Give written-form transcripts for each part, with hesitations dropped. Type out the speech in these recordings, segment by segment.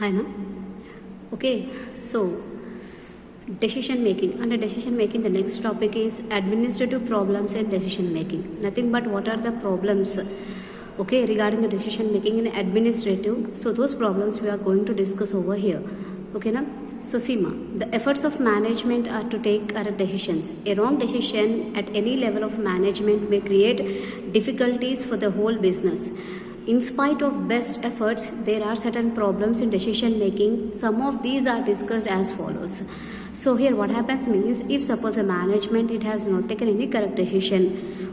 Hi, ma'am. Okay, so decision making. Under decision making, the next topic is administrative problems and decision making. Nothing but what are the problems, okay, regarding the decision making in administrative. So those problems we are going to discuss over here. Okay, now. So Seema, the efforts of management are to take correct decisions. A wrong decision at any level of management may create difficulties for the whole business. In spite of best efforts, there are certain problems in decision making. Some of these are discussed as follows. So here what happens means, if suppose a management it has not taken any correct decision,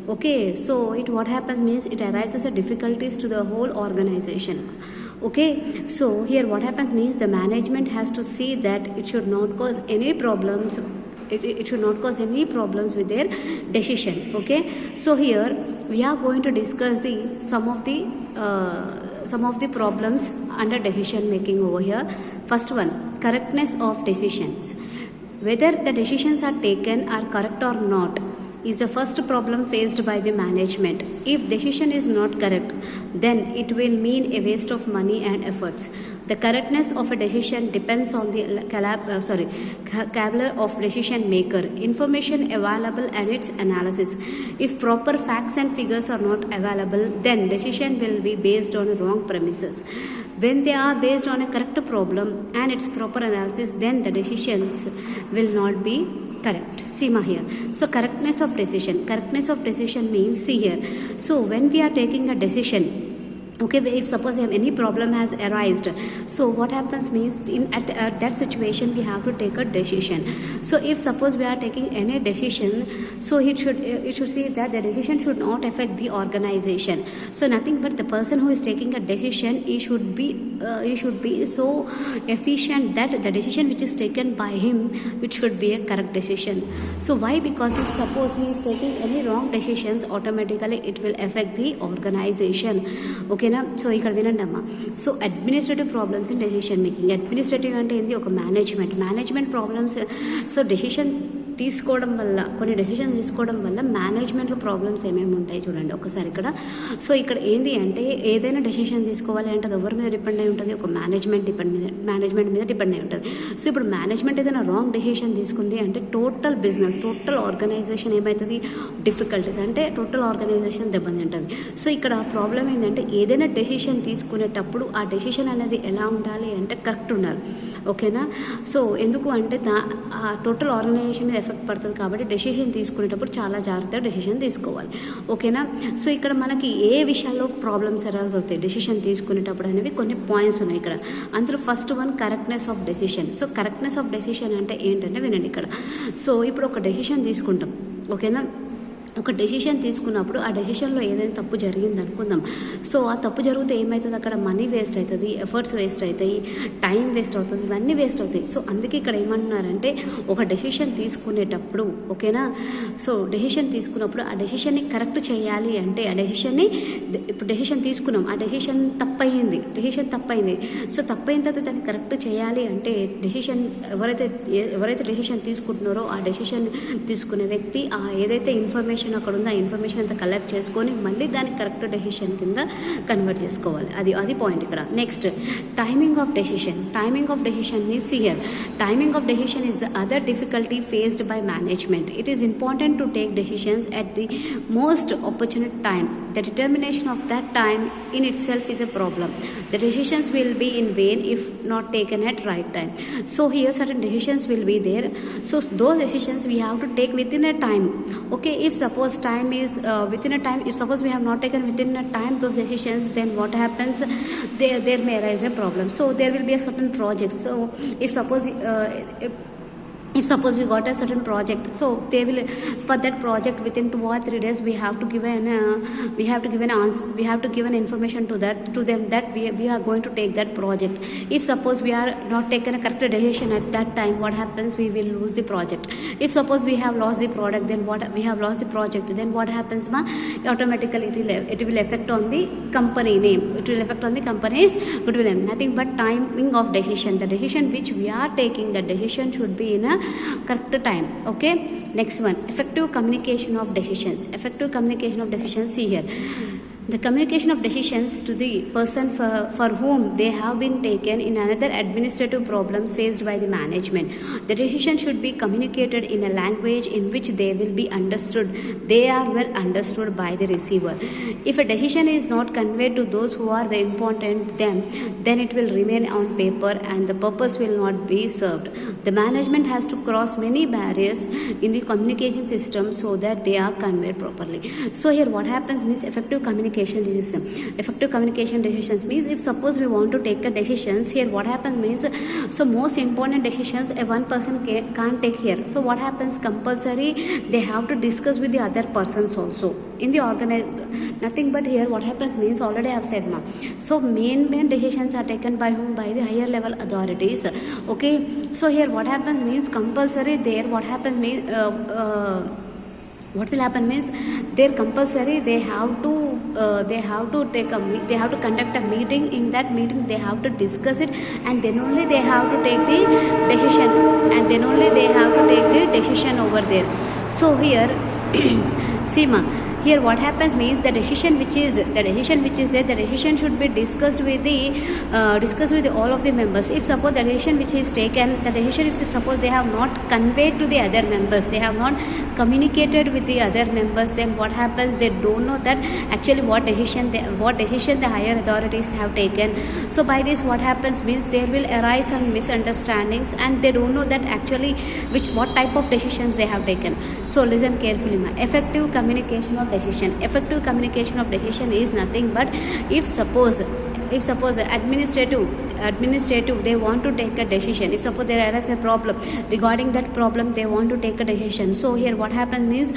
okay, so it what happens means it arises a difficulties to the whole organization. Okay, so here what happens means the management has to see that it should not cause any problems. It should not cause any problems with their decision. Okay, so here we are going to discuss the some of the problems under decision making over here. First one, correctness of decisions. Whether the decisions are taken are correct or not is the first problem faced by the management. If decision is not correct, then it will mean a waste of money and efforts. The correctness of a decision depends on the caliber of decision maker, information available and its analysis. If proper facts and figures are not available, then decision will be based on wrong premises. When they are based on a correct problem and its proper analysis, then the decisions will not be correct. Seema here. So correctness of decision. Correctness of decision means, see here. So when we are taking a decision, okay, if suppose any problem has arisen, so what happens means at that situation we have to take a decision. So if suppose we are taking any decision, so it should see that the decision should not affect the organization. So nothing but the person who is taking a decision, he should be so efficient that the decision which is taken by him, it should be a correct decision. So why? Because if suppose he is taking any wrong decisions, automatically it will affect the organization. Okay, so ఇక్కడ వినండి అమ్మా. So administrative problems in decision making. Administrative అంటే ఏంటి? ఒక management problems. So decision తీసుకోవడం వల్ల, కొన్ని decision తీసుకోవడం వల్ల మేనేజ్మెంట్లో ప్రాబ్లమ్స్ ఏమేమి ఉంటాయి చూడండి ఒకసారి ఇక్కడ. సో ఇక్కడ ఏంటి అంటే, ఏదైనా డెసిషన్ తీసుకోవాలి అంటే అది ఎవరి మీద డిపెండ్ అయి ఉంటుంది? ఒక మేనేజ్మెంట్ మీద డిపెండ్ అయి ఉంటుంది. సో ఇప్పుడు మేనేజ్మెంట్ ఏదైనా రాంగ్ డెసిషన్ తీసుకుంది అంటే టోటల్ బిజినెస్, టోటల్ ఆర్గనైజేషన్ ఏమవుతుంది? డిఫికల్టీస్ అంటే టోటల్ ఆర్గనైజేషన్ దెబ్బతింటుంది. సో ఇక్కడ ప్రాబ్లం ఏంటంటే, ఏదైనా డెసిషన్ తీసుకునేటప్పుడు ఆ డెసిషన్ అనేది ఎలా ఉండాలి అంటే కరెక్ట్ ఉండాలి. ఓకేనా? సో ఎందుకు అంటే ఆ టోటల్ ఆర్గనైజేషన్ మీద ఎఫెక్ట్ పడుతుంది కాబట్టి డెసిషన్ తీసుకునేటప్పుడు చాలా జాగ్రత్తగా డెసిషన్ తీసుకోవాలి. ఓకేనా? సో ఇక్కడ మనకి ఏ విషయాల్లో ప్రాబ్లమ్స్ అరైజ్ అవుతాయి డెసిషన్ తీసుకునేటప్పుడు అనేవి కొన్ని పాయింట్స్ ఉన్నాయి ఇక్కడ. అందులో first one, correctness of decision. So correctness of decision అంటే ఏంటంటే వినండి ఇక్కడ. సో ఇప్పుడు ఒక డెసిషన్ తీసుకుంటాం. ఓకేనా? ఒక డెసిషన్ తీసుకున్నప్పుడు ఆ డెసిషన్లో ఏదైనా తప్పు జరిగింది అనుకుందాం. సో ఆ తప్పు జరిగితే ఏమవుతుంది? అక్కడ మనీ వేస్ట్ అవుతుంది, ఎఫర్ట్స్ వేస్ట్ అవుతాయి, టైం వేస్ట్ అవుతుంది, ఇవన్నీ వేస్ట్ అవుతాయి. సో అందుకే ఇక్కడ ఏమంటున్నారంటే, ఒక డెసిషన్ తీసుకునేటప్పుడు, ఓకేనా, సో డెసిషన్ తీసుకున్నప్పుడు ఆ డెసిషన్ని కరెక్ట్ చేయాలి అంటే ఆ డెసిషన్ని, ఇప్పుడు డెసిషన్ తీసుకున్నాం, ఆ డెసిషన్ తప్పయింది. సో తప్పైన తర్వాత దాన్ని కరెక్ట్ చేయాలి అంటే డెసిషన్ ఎవరైతే డెసిషన్ తీసుకుంటున్నారో ఆ డెసిషన్ తీసుకునే వ్యక్తి ఆ ఏదైతే ఇన్ఫర్మేషన్ అక్కడ ఉందో ఆ ఇన్ఫర్మేషన్ అంతా కలెక్ట్ చేసుకొని మళ్ళీ దాన్ని కరెక్ట్ డెసిషన్ కింద కన్వర్ట్ చేసుకోవాలి. అది పాయింట్ ఇక్కడ. Next, timing of decision means here timing of decision is other difficulty faced by management. It is important to take decisions at the most opportunity time. The determination of that time in itself is a problem. The decisions will be in vain if not taken at right time. So here certain decisions will be there. So those decisions we have to take within a time. Okay, if suppose time is within a time, if suppose we have not taken within a time those decisions, then what happens? There may arise a problem. So there will be a certain project. So if suppose we got a certain project, so they will, for that project within 2 or 3 days we have to give an information to them that we are going to take that project. If suppose we are not taken a correct decision at that time, what happens? We will lose the project. If suppose we have lost the project, then what happens? Automatically it will affect on the company name. It will affect on the company's goodwill name. Nothing but timing of decision. The decision which we are taking, the decision should be in a correct time. Okay, next one, effective communication of decisions. See here, The communication of decisions to the person for whom they have been taken in another administrative problems faced by the management. The decision should be communicated in a language in which they will be understood. They are well understood by the receiver. If a decision is not conveyed to those who are the important then it will remain on paper and the purpose will not be served. The management has to cross many barriers in the communication system so that they are conveyed properly. So here what happens means effective communication decision. Effective communication decisions means if suppose we want to take a decisions, here what happens means, so most important decisions a one person can't take here. So what happens, compulsory they have to discuss with the other persons also in the nothing but here what happens means already I have said ma. So main decisions are taken by whom? By the higher level authorities. Okay, so here what happens means compulsory there what happens means what will happen means they're compulsory they have to they have to conduct a meeting. In that meeting they have to discuss it and then only they have to take the decision over there. So here Seema, here what happens means the decision which is there, the decision should be discussed with all of the members. If suppose the decision which is taken, the decision if suppose they have not conveyed to the other members, they have not communicated with the other members, then what happens, they don't know that actually what decision the higher authorities have taken. So by this what happens means there will arise some misunderstandings and they don't know that actually what type of decisions they have taken. So listen carefully ma. Effective communication of decision is nothing but if suppose administrative they want to take a decision, if suppose there is a problem regarding that problem they want to take a decision. So here what happens means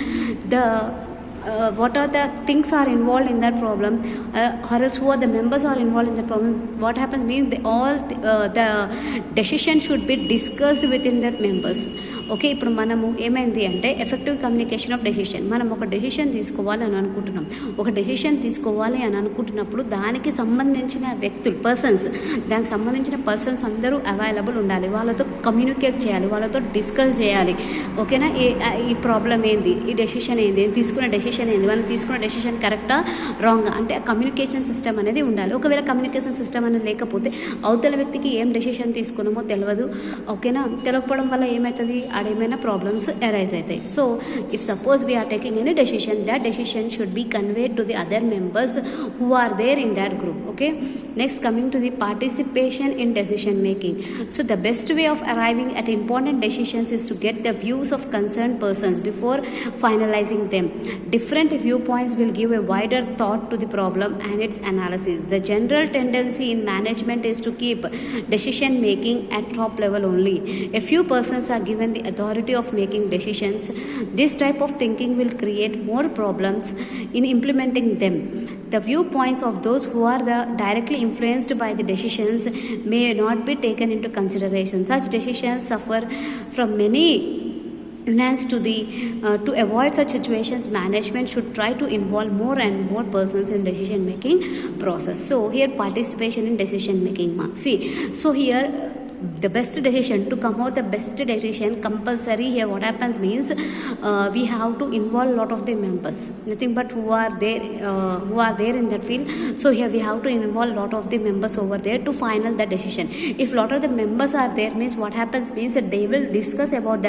what are the things are involved in that problem or else who are the members are involved in the problem. What happens means the decision should be discussed within that members. Okay, ఇప్పుడు మనము ఏమైంది అంటే effective communication of decision. మనం ఒక decision తీసుకోవాలి అని అనుకుంటున్నప్పుడు దానికి సంబంధించిన వ్యక్తులు దానికి సంబంధించిన పర్సన్స్ అందరూ అవైలబుల్ ఉండాలి, వాళ్ళతో కమ్యూనికేట్ చేయాలి, వాళ్ళతో డిస్కస్ చేయాలి. ఓకేనా, ఈ ప్రాబ్లం ఏంది, ఈ డెసిషన్ ఏంది, తీసుకున్న డెసిషన్ ఏంది, మనం తీసుకున్న డెసిషన్ కరెక్టా రాంగా అంటే కమ్యూనికేషన్ సిస్టమ్ అనేది ఉండాలి. ఒకవేళ కమ్యూనికేషన్ సిస్టమ్ అనేది లేకపోతే అవతల వ్యక్తికి ఏం డెసిషన్ తీసుకున్నామో తెలియదు. ఓకేనా, తెలియకపోవడం వల్ల ఏమవుతుంది, ఏమైనా ప్రాబ్లమ్స్ అరైజ్ అవుతాయి. So if suppose we are taking any decision, that decision should be conveyed to the other members who are there in that group. Okay, next coming to the participation in decision making. So the best way of arriving at important decisions is to get the views of concern persons before finalizing them. Different viewpoints will give a wider thought to the problem and its analysis. The general tendency in management is to keep decision making at top level only. A few persons are given the authority of making decisions. This type of thinking will create more problems in implementing them. The viewpoints of those who are directly influenced by the decisions may not be taken into consideration. Such decisions suffer from many. Hence, to avoid such situations, management should try to involve more and more persons in decision making process. So here participation in decision making. See, so here the best decision, to come out the best decision compulsory, here what happens means we have to involve lot of the members, nothing but who are there in that field. So here we have to involve lot of the members over there to final the decision. If lot of the members are there means what happens means that they will discuss about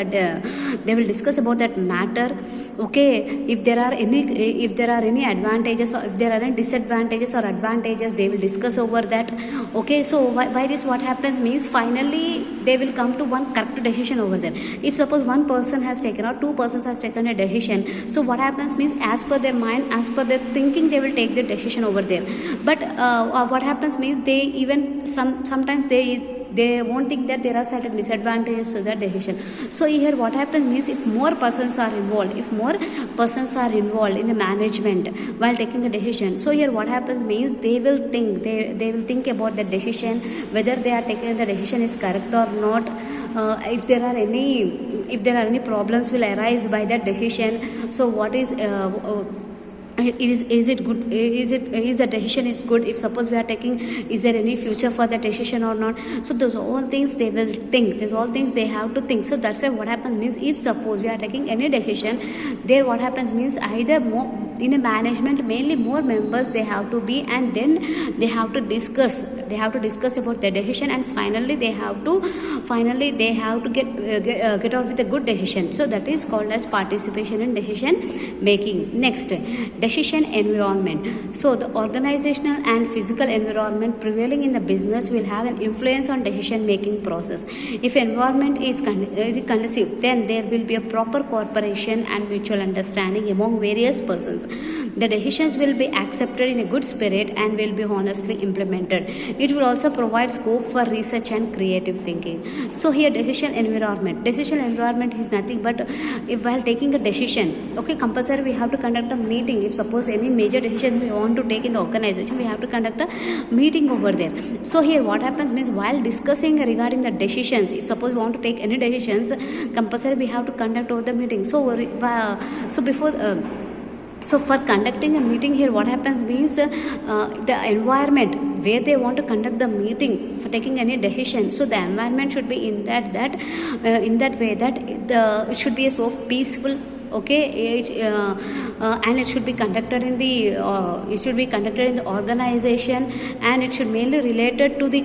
that matter. Okay, if there are any advantages or if there are any disadvantages or advantages, they will discuss over that. Okay, so by this what happens means finally they will come to one correct decision over there. If suppose one person has taken or two persons has taken a decision, so what happens means as per their mind, as per their thinking, they will take the decision over there. But what happens means they even sometimes they won't think that there are certain disadvantages to that decision. So here what happens means if more persons are involved in the management while taking the decision, so here what happens means they will think about the decision, whether they are taking the decision is correct or not. If there are any problems will arise by that decision, so what is is it good, is the decision is good, if suppose we are taking, is there any future for the decision or not. So those all things they will think, these all things they have to think. So that's why what happens means if suppose we are taking any decision, there what happens means either in a management mainly more members they have to be, and then they have to discuss about their decision, and finally they have to get out with a good decision. So that is called as participation in decision making. Next, decision environment. So the organizational and physical environment prevailing in the business will have an influence on decision making process. If environment is conducive, then there will be a proper cooperation and mutual understanding among various persons. The decisions will be accepted in a good spirit and will be honestly implemented. It will also provide scope for research and creative thinking. So here decision environment is nothing but if while taking a decision, okay, compulsory we have to conduct a meeting. If suppose any major decisions we want to take in the organization, we have to conduct a meeting over there. So here what happens means while discussing regarding the decisions, if suppose we want to take any decisions, compulsory we have to conduct over the meeting. So for conducting a meeting here, what happens means the environment where they want to conduct the meeting for taking any decision. So the environment should be in that way that it should be a so peaceful. Okay, and it should be conducted in the organization, and it should mainly related to the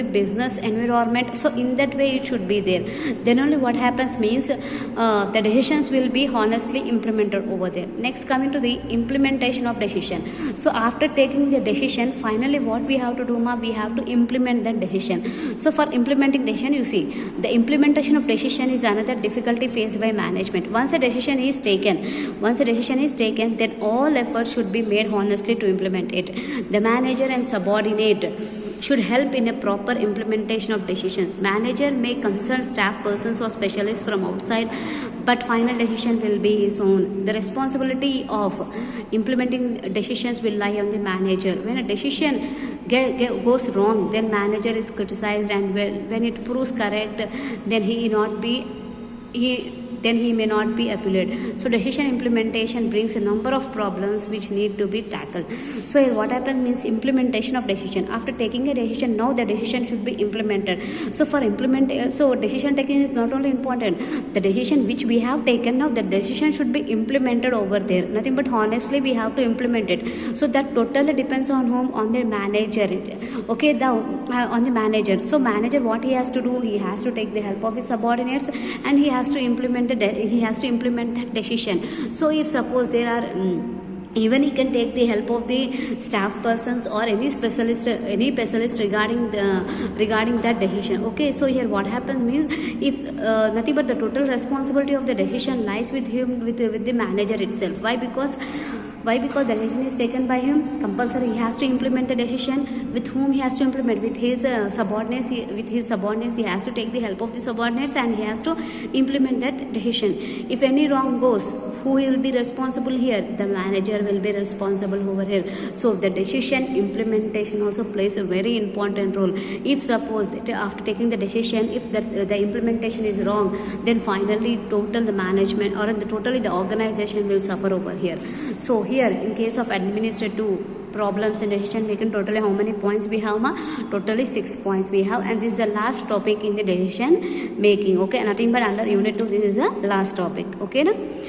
business environment. So in that way it should be there. Then only what happens means the decisions will be honestly implemented over there. Next, coming to the implementation of decision. So after taking the decision, finally what we have to do, we have to implement that decision. So for implementing decision, you see the implementation of decision is another difficulty faced by management. Once a decision is taken, then all efforts should be made honestly to implement it. The manager and subordinate should help in a proper implementation of decisions. Manager may consult staff persons or specialists from outside, but final decision will be his own. The responsibility of implementing decisions will lie on the manager. When a decision goes wrong, then manager is criticized, and when it proves correct, then he may not be appealed. So decision implementation brings a number of problems which need to be tackled. So here what happens means implementation of decision. After taking a decision, now the decision should be implemented. So decision taking is not only important, the decision which we have taken, now the decision should be implemented over there. Nothing but honestly we have to implement it. So that totally depends on whom? On the manager. Okay, on the manager. So manager, what he has to do, he has to take the help of his subordinates, and he has to implement that decision. So if suppose there are even he can take the help of the staff persons or any specialist regarding that decision. Okay, so here what happens means if nothing but the total responsibility of the decision lies with him, with the manager itself. Why? Because the decision is taken by him. Compulsory he has to implement the decision. With whom he has to implement? With his subordinates. He has to take the help of the subordinates, and he has to implement that decision. If any wrong goes, who will be responsible here? The manager will be responsible over here. So the decision implementation also plays a very important role. If suppose that after taking the decision, if the implementation is wrong, then finally the management or totally the organization will suffer over here. So here in case of administrative problems and decision making, totally how many points we have? Totally 6 points we have, and this is the last topic in the decision making. Okay, nothing but under unit 2 this is the last topic. Okay,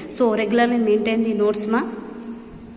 so regularly maintain the notes